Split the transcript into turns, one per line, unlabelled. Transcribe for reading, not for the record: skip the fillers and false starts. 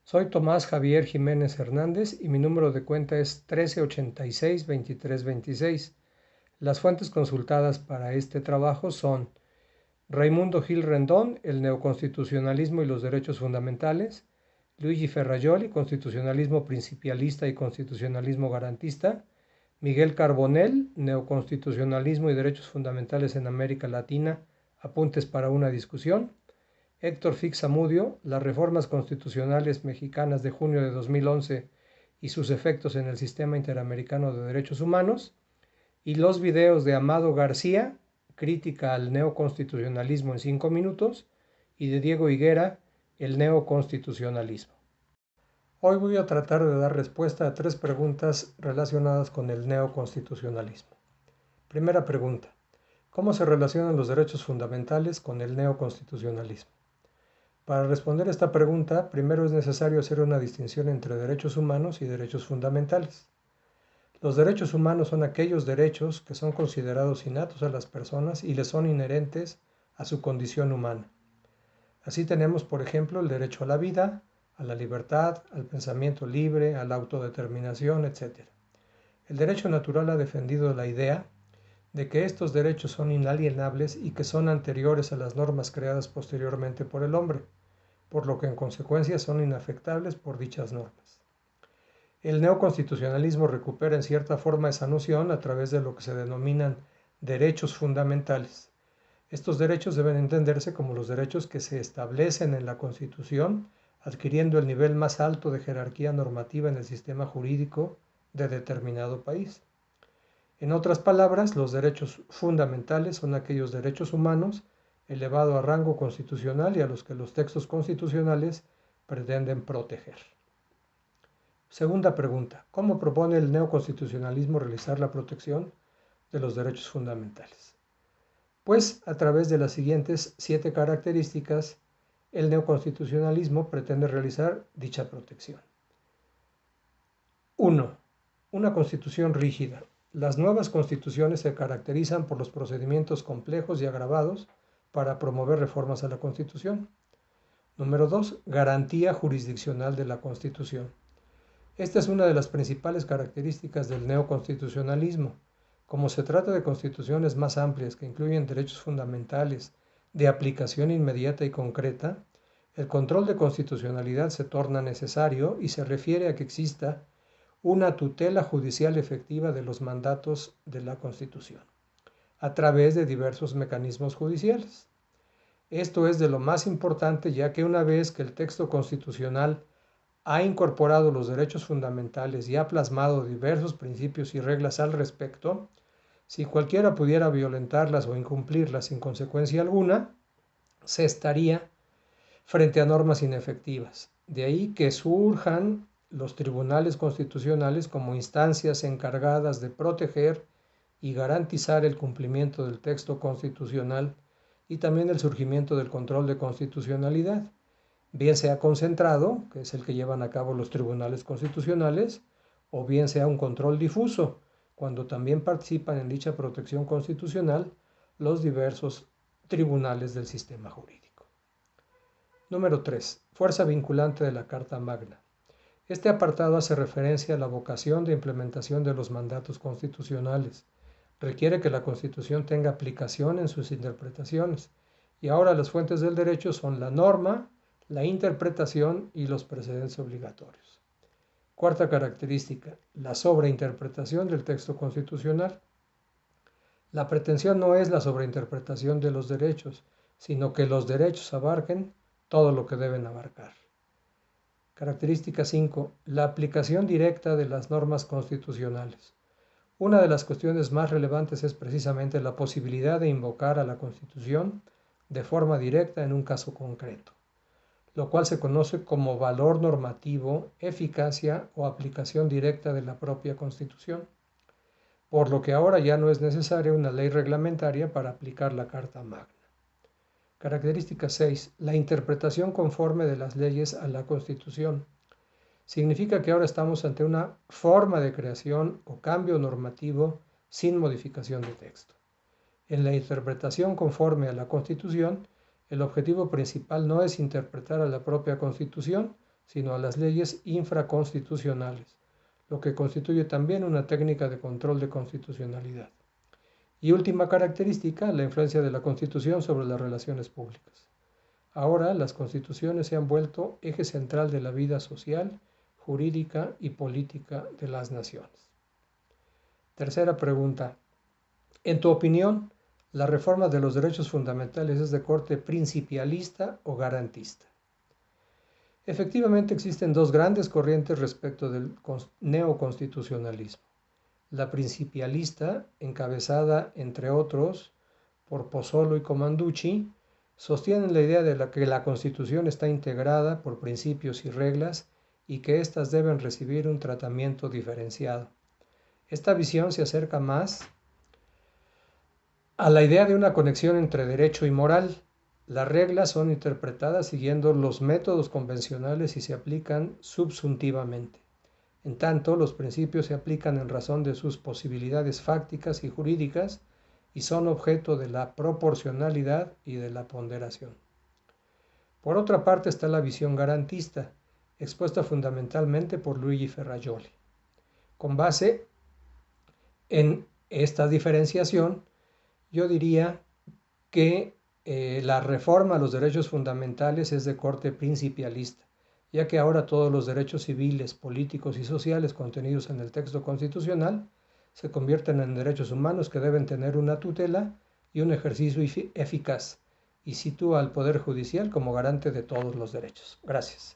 Soy Tomás Javier Jiménez Hernández y mi número de cuenta es 1386-2326. Las fuentes consultadas para este trabajo son Raimundo Gil Rendón, El neoconstitucionalismo y los derechos fundamentales; Luigi Ferrajoli, Constitucionalismo principialista y constitucionalismo garantista; Miguel Carbonell, Neoconstitucionalismo y derechos fundamentales en América Latina, apuntes para una discusión; Héctor Fix-Amudio, Las reformas constitucionales mexicanas de junio de 2011 y sus efectos en el sistema interamericano de derechos humanos; y los videos de Amado García, Crítica al neoconstitucionalismo en 5 minutos, y de Diego Higuera, El neoconstitucionalismo. Hoy voy a tratar de dar respuesta a 3 preguntas relacionadas con el neoconstitucionalismo. Primera pregunta: ¿cómo se relacionan los derechos fundamentales con el neoconstitucionalismo? Para responder esta pregunta, primero es necesario hacer una distinción entre derechos humanos y derechos fundamentales. Los derechos humanos son aquellos derechos que son considerados innatos a las personas y les son inherentes a su condición humana. Así tenemos, por ejemplo, el derecho a la vida, a la libertad, al pensamiento libre, a la autodeterminación, etc. El derecho natural ha defendido la idea de que estos derechos son inalienables y que son anteriores a las normas creadas posteriormente por el hombre, por lo que en consecuencia son inafectables por dichas normas. El neoconstitucionalismo recupera en cierta forma esa noción a través de lo que se denominan derechos fundamentales. Estos derechos deben entenderse como los derechos que se establecen en la Constitución, adquiriendo el nivel más alto de jerarquía normativa en el sistema jurídico de determinado país. En otras palabras, los derechos fundamentales son aquellos derechos humanos elevados a rango constitucional y a los que los textos constitucionales pretenden proteger. Segunda pregunta: ¿cómo propone el neoconstitucionalismo realizar la protección de los derechos fundamentales? Pues a través de las siguientes 7 características, el neoconstitucionalismo pretende realizar dicha protección. 1. Una constitución rígida. Las nuevas constituciones se caracterizan por los procedimientos complejos y agravados para promover reformas a la Constitución. Número 2. Garantía jurisdiccional de la Constitución. Esta es una de las principales características del neoconstitucionalismo. Como se trata de constituciones más amplias que incluyen derechos fundamentales de aplicación inmediata y concreta, el control de constitucionalidad se torna necesario y se refiere a que exista una tutela judicial efectiva de los mandatos de la Constitución, a través de diversos mecanismos judiciales. Esto es de lo más importante, ya que una vez que el texto constitucional ha incorporado los derechos fundamentales y ha plasmado diversos principios y reglas al respecto, si cualquiera pudiera violentarlas o incumplirlas sin consecuencia alguna, se estaría frente a normas inefectivas. De ahí que surjan los tribunales constitucionales como instancias encargadas de proteger y garantizar el cumplimiento del texto constitucional y también el surgimiento del control de constitucionalidad, bien sea concentrado, que es el que llevan a cabo los tribunales constitucionales, o bien sea un control difuso, cuando también participan en dicha protección constitucional los diversos tribunales del sistema jurídico. Número 3. Fuerza vinculante de la Carta Magna. Este apartado hace referencia a la vocación de implementación de los mandatos constitucionales. Requiere que la Constitución tenga aplicación en sus interpretaciones, y ahora las fuentes del derecho son la norma, la interpretación y los precedentes obligatorios. Cuarta característica: la sobreinterpretación del texto constitucional. La pretensión no es la sobreinterpretación de los derechos, sino que los derechos abarquen todo lo que deben abarcar. Característica 5. La aplicación directa de las normas constitucionales. Una de las cuestiones más relevantes es precisamente la posibilidad de invocar a la Constitución de forma directa en un caso concreto, lo cual se conoce como valor normativo, eficacia o aplicación directa de la propia Constitución, por lo que ahora ya no es necesaria una ley reglamentaria para aplicar la Carta Magna. Característica 6. La interpretación conforme de las leyes a la Constitución. Significa que ahora estamos ante una forma de creación o cambio normativo sin modificación de texto. En la interpretación conforme a la Constitución, el objetivo principal no es interpretar a la propia Constitución, sino a las leyes infraconstitucionales, lo que constituye también una técnica de control de constitucionalidad. Y última característica, la influencia de la Constitución sobre las relaciones públicas. Ahora las constituciones se han vuelto eje central de la vida social, jurídica y política de las naciones. Tercera pregunta. En tu opinión, ¿la reforma de los derechos fundamentales es de corte principialista o garantista? Efectivamente existen dos grandes corrientes respecto del neoconstitucionalismo. La principialista, encabezada, entre otros, por Pozzolo y Commanducci, sostienen la idea de que la Constitución está integrada por principios y reglas y que éstas deben recibir un tratamiento diferenciado. Esta visión se acerca más a la idea de una conexión entre derecho y moral. Las reglas son interpretadas siguiendo los métodos convencionales y se aplican subsuntivamente. En tanto, los principios se aplican en razón de sus posibilidades fácticas y jurídicas y son objeto de la proporcionalidad y de la ponderación. Por otra parte está la visión garantista, expuesta fundamentalmente por Luigi Ferrajoli. Con base en esta diferenciación, yo diría que la reforma a los derechos fundamentales es de corte principialista, ya que ahora todos los derechos civiles, políticos y sociales contenidos en el texto constitucional se convierten en derechos humanos que deben tener una tutela y un ejercicio eficaz, y sitúa al Poder Judicial como garante de todos los derechos. Gracias.